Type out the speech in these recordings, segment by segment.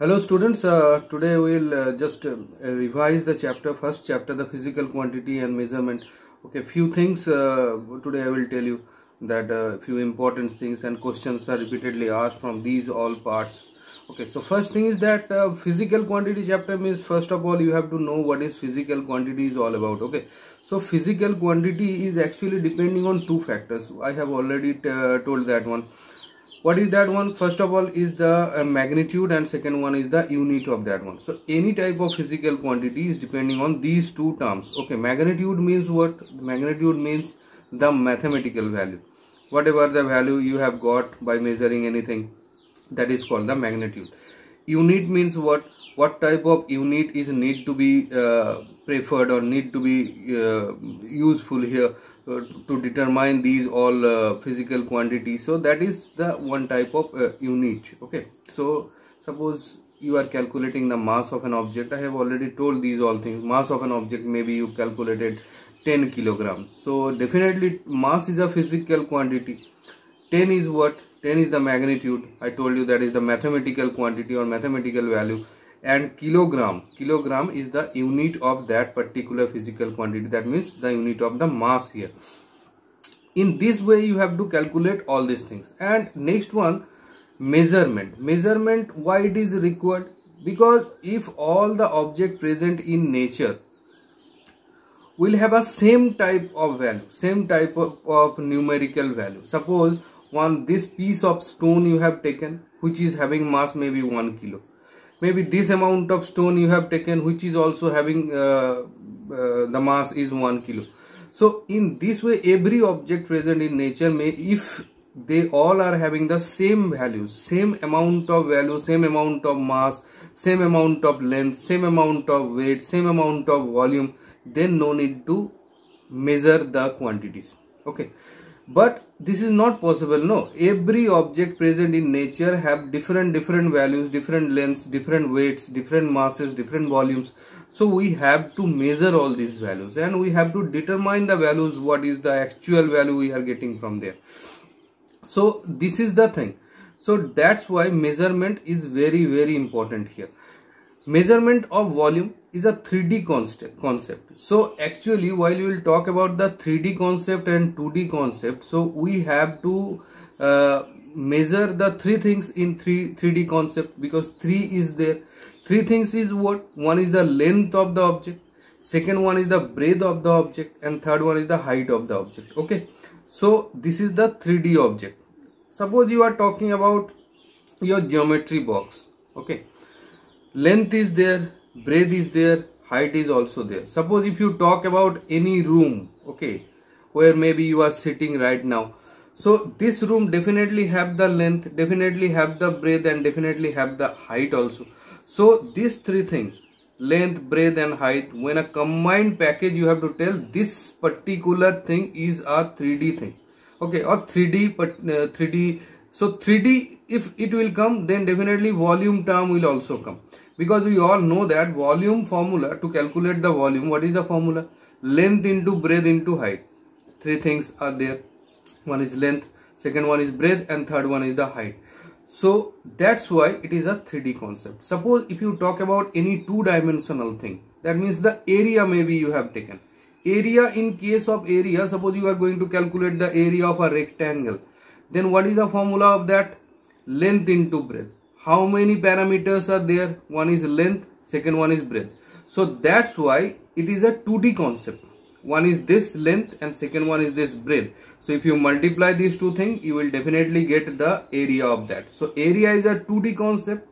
Hello students, today we will just revise the first chapter, the physical quantity and measurement. Okay, few things today I will tell you that few important things and questions are repeatedly asked from these all parts. Okay, so first thing is that physical quantity chapter means first of all you have to know what is physical quantity is all about. Okay, so physical quantity is actually depending on two factors. I have already told that one. What is that one? First of all is the magnitude, and second one is the unit of that one. So any type of physical quantity is depending on these two terms. Okay, magnitude means what? Magnitude means the mathematical value. Whatever the value you have got by measuring anything, that is called the magnitude. Unit means what? What type of unit is need to be preferred or need to be useful here to determine these all physical quantities. So that is the one type of unit. Okay, so suppose you are calculating the mass of an object. I have already told these all things. Mass of an object, maybe you calculated 10 kilograms. So definitely mass is a physical quantity. 10 is what? 10 is the magnitude. I told you that is the mathematical quantity or mathematical value. And kilogram is the unit of that particular physical quantity. That means the unit of the mass here. In this way you have to calculate all these things. And next one, measurement. Why it is required? Because if all the object present in nature will have a same type of value, same type of numerical value. Suppose this piece of stone you have taken, which is having mass maybe 1 kilo. Maybe this amount of stone you have taken, which is also having the mass is 1 kilo. So in this way, every object present in nature if they all are having the same values, same amount of value, same amount of mass, same amount of length, same amount of weight, same amount of volume, then no need to measure the quantities. Okay, but this is not possible. No, every object present in nature have different values, different lengths, different weights, different masses, different volumes. So we have to measure all these values and we have to determine the values, what is the actual value we are getting from there. So this is the thing. So that's why measurement is very important here. Measurement of volume is a 3D concept. So actually while we will talk about the 3D concept and 2D concept, so we have to measure the three things in 3D concept, because 3 is there. 3 things is what? One is the length of the object, second one is the breadth of the object, and third one is the height of the object. Okay, so this is the 3D object. Suppose you are talking about your geometry box. Okay, length is there, breadth is there, height is also there. Suppose if you talk about any room, okay, where maybe you are sitting right now, so this room definitely have the length, definitely have the breadth, and definitely have the height also. So these three things, length, breadth and height, when a combined package, you have to tell this particular thing is a 3D thing. Okay, or 3D, but 3D. So 3D, if it will come, then definitely volume term will also come. Because we all know that volume formula, to calculate the volume, what is the formula? Length into breadth into height. 3 things are there. One is length, second one is breadth, and third one is the height. So that's why it is a 3D concept. Suppose if you talk about any 2-dimensional thing, that means the area maybe you have taken. Area, in case of area, suppose you are going to calculate the area of a rectangle. Then what is the formula of that? Length into breadth. How many parameters are there? One is length, second one is breadth. So that's why it is a 2D concept. One is this length and second one is this breadth. So if you multiply these two things, you will definitely get the area of that. So area is a 2D concept,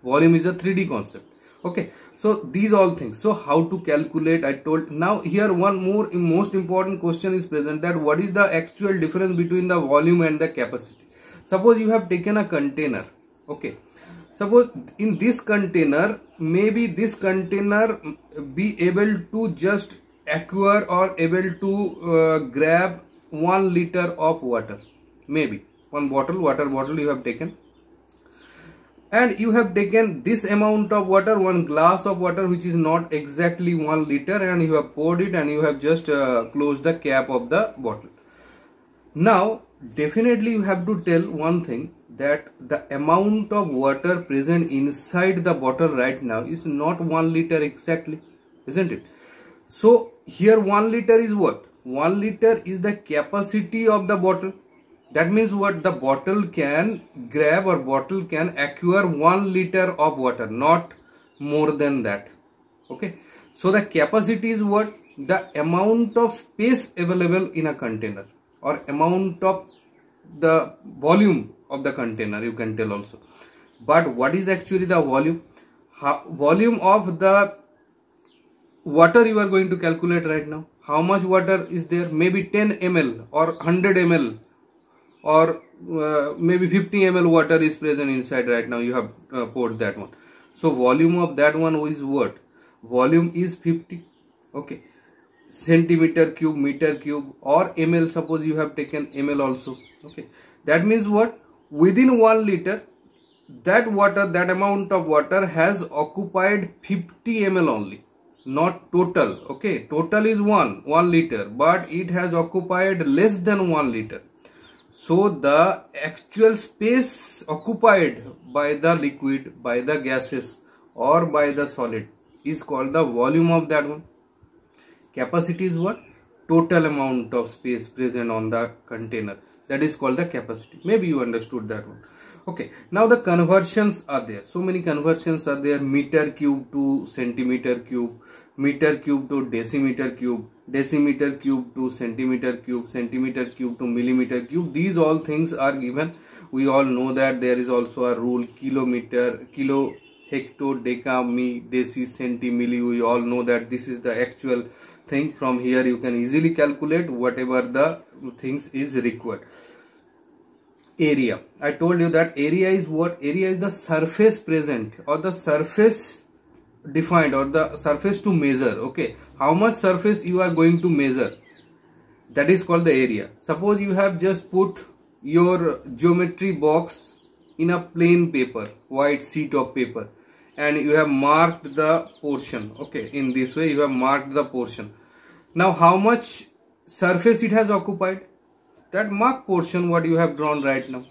volume is a 3D concept. Okay, so these all things. So how to calculate, I told. Now here one more most important question is present, that what is the actual difference between the volume and the capacity. Suppose you have taken a container. Okay, suppose in this container, maybe this container be able to just acquire or able to grab 1 liter of water. Maybe one water bottle you have taken, and you have taken this amount of water, 1 glass of water, which is not exactly 1 liter, and you have poured it and you have just closed the cap of the bottle. Now definitely you have to tell one thing, that the amount of water present inside the bottle right now is not 1 liter exactly, isn't it? So here 1 liter is what? 1 liter is the capacity of the bottle. That means what? The bottle can grab or bottle can acquire 1 liter of water, not more than that. Okay. So the capacity is what? The amount of space available in a container, or amount of the volume of the container, you can tell also. But what is actually the volume? Volume of the water you are going to calculate right now. How much water is there? Maybe 10 ml or 100 ml or maybe 50 ml water is present inside right now. You have poured that one. So volume of that one is what? Volume is 50. Okay. Centimeter cube, meter cube, or ml. Suppose you have taken ml also. Okay. That means what? Within 1 liter, that water, that amount of water has occupied 50 ml only. Not total. Okay. Total is 1 liter, but it has occupied less than 1 liter. So the actual space occupied by the liquid, by the gases, or by the solid is called the volume of that one. Capacity is what? Total amount of space present on the container. That is called the capacity. Maybe you understood that one. Okay. Now the conversions are there. So many conversions are there. Meter cube to centimeter cube, meter cube to decimeter cube, decimeter cube to centimeter cube, centimeter cube to millimeter cube. These all things are given. We all know that there is also a rule: kilometer, kilo, hecto, deca, mi, deci, centi, milli. We all know that this is the actual thing. From here you can easily calculate whatever the things is required. Area. I told you that area is what? Area is the surface present, or the surface defined, or the surface to measure. Okay. How much surface you are going to measure? That is called the area. Suppose you have just put your geometry box in a plain paper, white sheet of paper, and you have marked the portion. Okay. In this way you have marked the portion. Now how much surface it has occupied? That marked portion what you have drawn right now.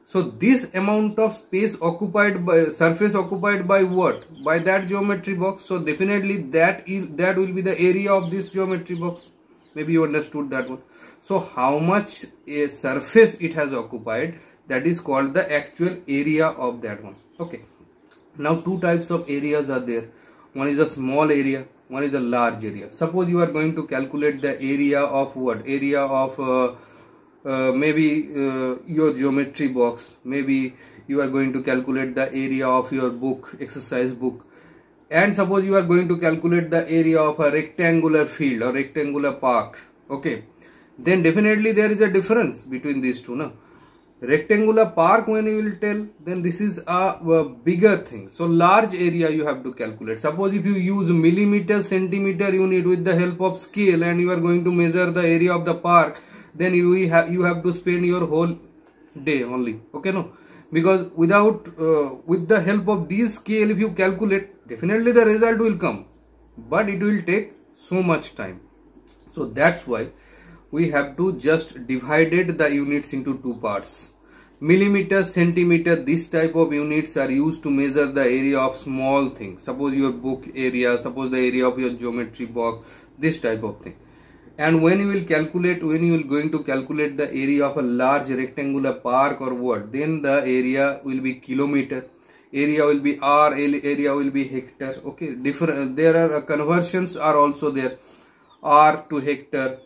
So this amount of space occupied by, surface occupied by what? By that geometry box. So definitely that will be the area of this geometry box. Maybe you understood that one. So how much a surface it has occupied, that is called the actual area of that one. Okay. Now two types of areas are there. One is a small area, one is a large area. Suppose you are going to calculate the area of what? Area of maybe your geometry box. Maybe you are going to calculate the area of your book, exercise book. And suppose you are going to calculate the area of a rectangular field or rectangular park. Okay. Then definitely there is a difference between these two. No? Rectangular park, when you will tell, then this is a bigger thing. So large area you have to calculate. Suppose if you use millimeter, centimeter unit with the help of scale, and you are going to measure the area of the park, then you have to spend your whole day only. Okay, no? Because without with the help of this scale, if you calculate, definitely the result will come, but it will take so much time. So that's why we have to just divided the units into two parts. Millimeter, centimeter, this type of units are used to measure the area of small things. Suppose your book area, suppose the area of your geometry box, this type of thing. And when you will calculate, when you will going to calculate the area of a large rectangular park or what, then the area will be kilometer, area will be r, area will be hectare. Okay, different. There are conversions are also there. R to hectare,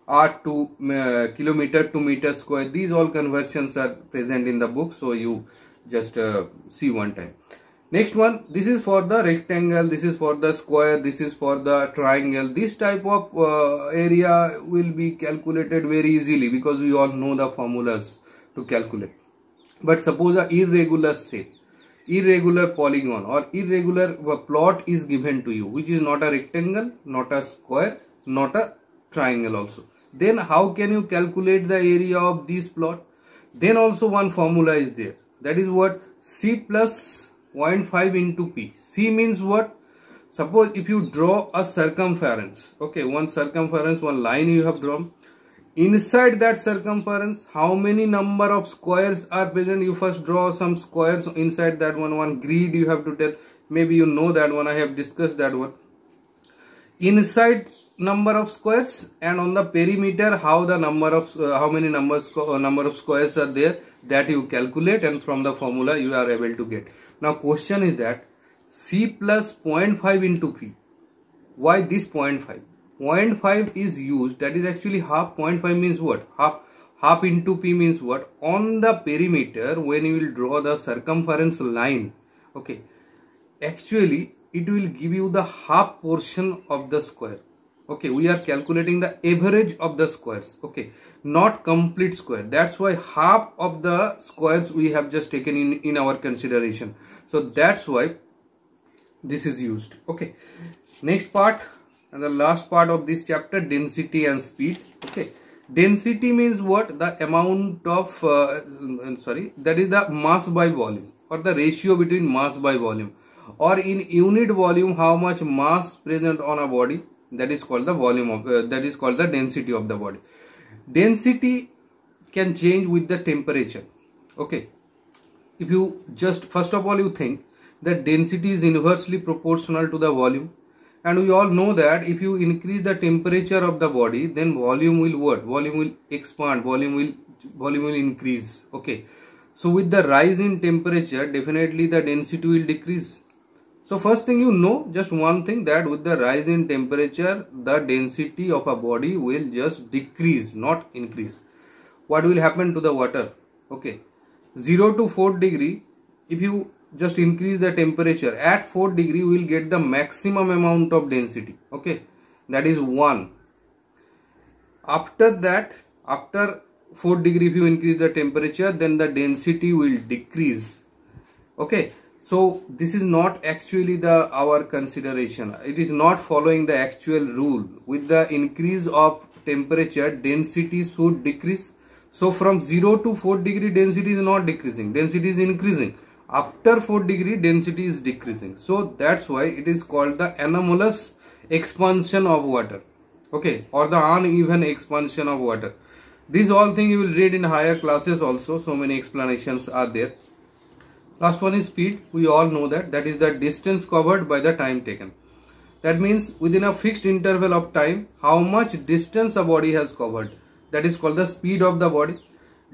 R to kilometer to meter square. These all conversions are present in the book, so you just see one time. Next one, this is for the rectangle, this is for the square, this is for the triangle. This type of area will be calculated very easily because we all know the formulas to calculate. But suppose a irregular shape, irregular polygon or irregular plot is given to you, which is not a rectangle, not a square, not a triangle also. Then how can you calculate the area of this plot? Then also one formula is there. That is what? C plus 0.5 into P. C means what? Suppose if you draw a circumference, okay, one circumference, one line you have drawn. Inside that circumference, how many number of squares are present? You first draw some squares inside that one grid you have to tell. Maybe you know that one, I have discussed that one. Inside number of squares, and on the perimeter how the number of how many number of squares are there, that you calculate, and from the formula you are able to get. Now question is that C plus 0.5 into P. Why this 0.5? 0.5 is used, that is actually half. 0.5 means what? Half into P means what? On the perimeter, when you will draw the circumference line, okay, actually it will give you the half portion of the square. Okay, we are calculating the average of the squares, okay, not complete square. That's why half of the squares we have just taken in our consideration. So that's why this is used. Okay, next part and the last part of this chapter, density and speed. Okay, density means what? The amount of that is the mass by volume, or the ratio between mass by volume, or in unit volume how much mass present on a body, that is called the volume of that is called the density of the body. Density can change with the temperature. Okay, if you just first of all you think that density is inversely proportional to the volume, and we all know that if you increase the temperature of the body, then volume will what? Volume will expand, volume will increase. Okay, so with the rise in temperature, definitely the density will decrease. So first thing you know, just one thing, that with the rise in temperature, the density of a body will just decrease, not increase. What will happen to the water? Okay, 0 to 4 degree, if you just increase the temperature, at 4 degree we will get the maximum amount of density. Okay, that is 1. After that, after 4 degree, if you increase the temperature, then the density will decrease. Okay, so this is not actually our consideration. It is not following the actual rule. With the increase of temperature, density should decrease. So from 0 to 4 degree, density is not decreasing, density is increasing. After 4 degree, density is decreasing. So that's why it is called the anomalous expansion of water. Okay, or the uneven expansion of water. These all things you will read in higher classes also. So many explanations are there. Last one is speed. We all know that is the distance covered by the time taken. That means within a fixed interval of time, how much distance a body has covered. That is called the speed of the body.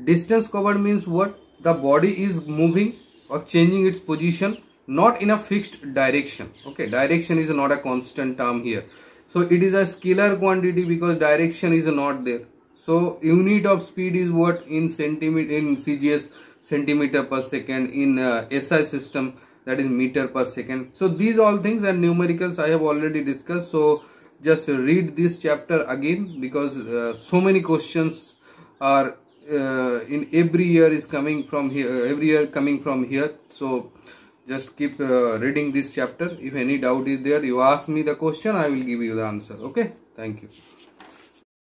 Distance covered means what? The body is moving or changing its position, not in a fixed direction. Okay, direction is not a constant term here. So it is a scalar quantity because direction is not there. So unit of speed is what? In centimeter, in CGS, centimeter per second, in SI system, that is meter per second. So these all things and numericals I have already discussed. So just read this chapter again, because so many questions are in every year is coming from here, so just keep reading this chapter. If any doubt is there, you ask me the question, I will give you the answer. Okay, thank you.